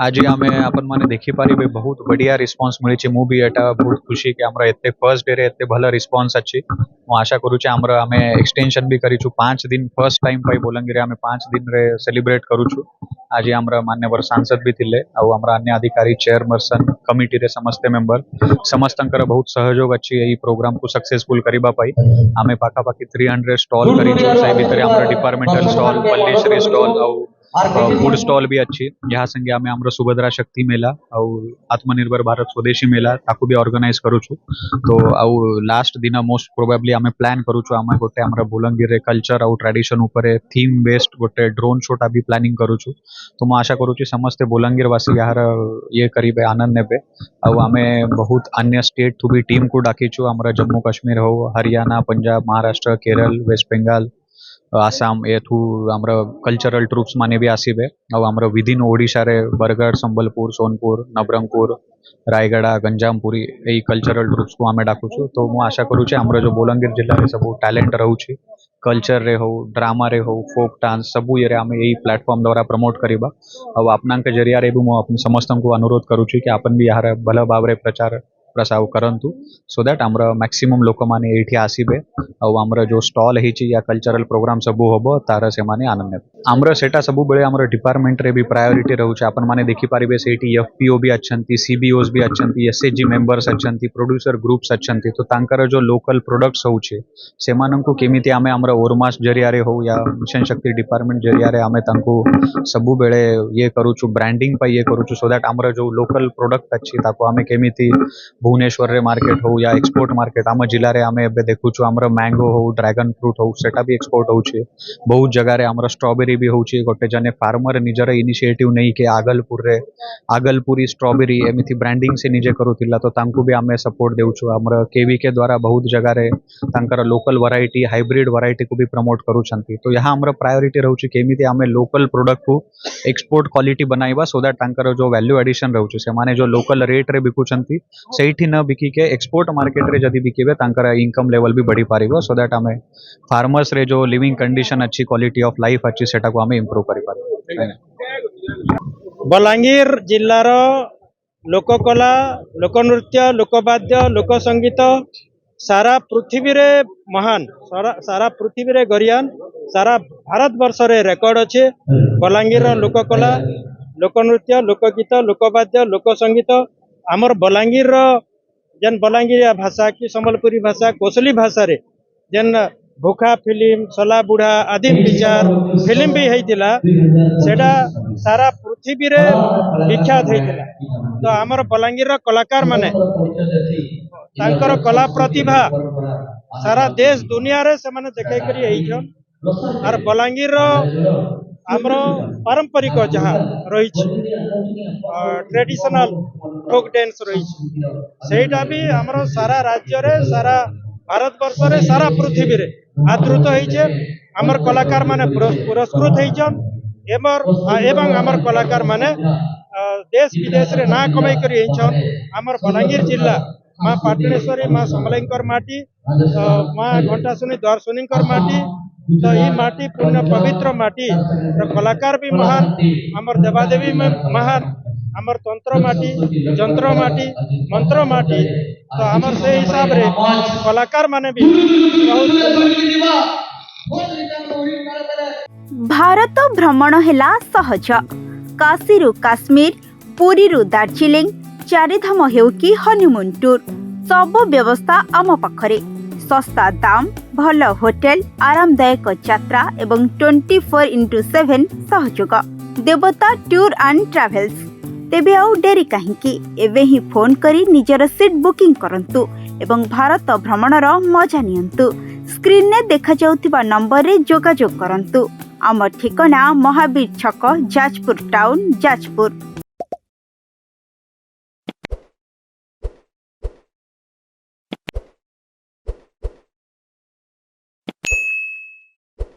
आज आम आपण मैंने देखिपारे बहुत बढ़िया रिस्पांस मिली मु भी एटा बहुत खुशी कि हमरा एते फर्स्ट डे रे एते भल रिस्पांस अच्छी मु आशा करूचे हमरा आमे एक्सटेंशन भी करिछु 5 दिन फर्स्ट टाइम पाई बोलंगी रे आमे 5 दिन रे सेलिब्रेट करूछु। आज हमरा मान्यवर सांसद भी थिले आ हमरा अन्य अधिकारी चेयरपर्सन कमिटी रे समस्त मेंबर समस्तंकर बहुत सहयोग अच्छी एई प्रोग्राम को सक्सेसफुल करिबा पाई आमे पाखापाखि 300 स्टॉल करिछु से भितर हमरा departmental stall Pallishree stall food stall भी अच्छी यहाँ संगे आमे हमरो सुभद्रा शक्ति मेला और आत्मनिर्भर भारत स्वदेशी मेला ताकू भी ऑर्गेनाइज करूछु। तो आउ लास्ट दिन मोस्ट प्रोबेबली आमे प्लान करूछु आमे गोटे हमरा बोलंगीर रे कल्चर और ट्रेडिशन ऊपर थीम बेस्ड गोटे ड्रोन शोटा भी प्लानिंग करूछु। तो मु आशा करूछु समस्त बोलंगीर वासी यार ये करीबे आनंद नेबे आउ आमे बहुत अन्य स्टेट थु भी टीम को डाकीछु हमरा जम्मू कश्मीर हो हरियाणा पंजाब महाराष्ट्र केरल वेस्ट बेंगाल आसाम एथु आमर कल्चरल ट्रुप्स माने भी आसीबे और आमर विदिन ओडिशा रे Bargarh Sambalpur Sonpur Nabarangpur Rayagada गंजामपुरी a cultural troops को आमे डाकुछु। तो मु आशा करूचे आमर जो बोलंगीर जिल्ला रे सब टैलेंट रहउछि कल्चर रे हो ड्रामा रे हो फोक डांस सबू ये आमे यही प्लेटफॉर्म द्वारा प्रमोट करिबा और आपनांक जरिया रे भी मु अपन समस्त को अनुरोध करूछि कि आपन भी यार भल भाव रे प्रचार प्रसार करंतु सो दैट आमर मैक्सिमम लोक माने एठी आसीबे और आमर जो स्टॉल हेछि या कल्चरल प्रोग्राम सबू होबो तार से माने आनंद नेबे आमर सेटा सबू बेले आमर डिपार्टमेंट रे भी प्रायोरिटी रहउछि आपन माने देखि पारिबे सेठी एफपीओ भी अछंती सीबीओस भी अछंती एसएचजी मेंबर्स अछंती प्रोड्यूसर ग्रुप्स अछंती तो तांकर जो लोकल प्रोडक्ट्स होउछि सेमानंकु केमिति आमे आमर ओरमास जरिया रे हो या मिशन शक्ति डिपार्टमेंट जरिया रे आमे तांकु सबू बेले ये करूछु ब्रांडिंग पे ये करूछु सो दैट आमर जो लोकल प्रोडक्ट अछि ताको आमे केमिति भुवनेश्वर रे मार्केट हो या एक्सपोर्ट मार्केट आम जिले में आम एबे देखुछु आमर मैंगो हो ड्रैगन फ्रूट हो सेटा भी एक्सपोर्ट होउछि बहुत जगह रे आमर स्ट्रॉबेरी भी होउछि गोटे जने फार्मर निजर इनिशिएटिव नहीं के आगलपुरी स्ट्रॉबेरी एमिति ब्रांडिंग से निजे करूथिला तो तांकु भी आमे सपोर्ट देउछु आमर केवी के द्वारा बहुत जगह रे तांकर लोकल वैरायटी हाइब्रिड वैरायटी को भी प्रमोट करूछंती। तो यहाँ आमर प्रायोरिटी रहउछि केमिति आमे लोकल प्रोडक्ट को एक्सपोर्ट क्वालिटी बनाइबा सो दैट तांकर जो वैल्यू एडिशन रहउछि से माने जो लोकल रेट रे बिकुछंती सेठी न बिकी के एक्सपोर्ट मार्केट रे जदी बिकेबे तांकर इनकम लेवल भी बढ़ी पारिबो सो दैट आमे फार्मर्स रे जो लिविंग कंडीशन अच्छी क्वालिटी ऑफ लाइफ अच्छी सेटा को आमे इंप्रूव करि पारिबो। बलांगीर जिल्लार लोककला लोकनृत्य लोकवाद्य लोकसंगीत सारा पृथ्वी रे महान सारा पृथ्वी रे गरियान सारा भारत वर्ष रे रेकर्ड अच्छे बलांगीर लोककला लोकनृत्य लोकगीत लोकवाद्य लोकसंगीत आमर बलांगीर जेन बलांगीर भाषा की संबलपुरी भाषा कोसली भाषा रे जेन भूखा फिल्म सला बुढ़ा आदि विचार फिल्म भी होइतिला सेटा सारा पृथ्वी रे विख्यात होइतिला। तो आमर बलांगीर कलाकार माने तांकर कला प्रतिभा सारा देश दुनिया रे से माने देखे करी आइछन और बलांगीर आमर पारंपरिक जहाँ रही ट्रेडिशनल फोक डांस रही सेटा भी आमर सारा राज्य रे सारा भारत वर्ष रे सारा पृथ्वी रे आदृत होइछे आमर कलाकार माने पुरस्कृत होइछन एवं आमर कलाकार माने देश विदेश रे ना कमाई करी आइछन। आमर बलांगीर जिला माँ पाटणेश्वरी माँ समलेंकर माटी माँ घंटासुनी द्वारसुनीकर माटी तो ये माटी पुण्य पवित्र माटी तो कलाकार भी महान आमर देवादेवी में महान आमर तंत्र माटी जंत्र माटी मंत्र माटी तो आमर से हिसाब रे कलाकार माने भी भारत भ्रमण हेला सहज काशी रु काश्मीर पुरी रु दार्जिलिंग चारिधाम हेउ कि हनीमून टूर सब व्यवस्था आम पाखरे सस्ता दाम भल होटेल आरामदायक यात्रा एवं 24x7 सहयोग देवता टूर एंड ट्रैवल्स। तेबे आउ डेरी काहींकी एबे ही फोन करी निजर सीट बुकिंग करंतु एवं भारत भ्रमणर मजा नियंतु। स्क्रीन ने देखा जाउतिबा नंबर रे जोगाजोग करंतु। आम ठिकाना महावीर छक जाजपुर टाउन जाजपुर।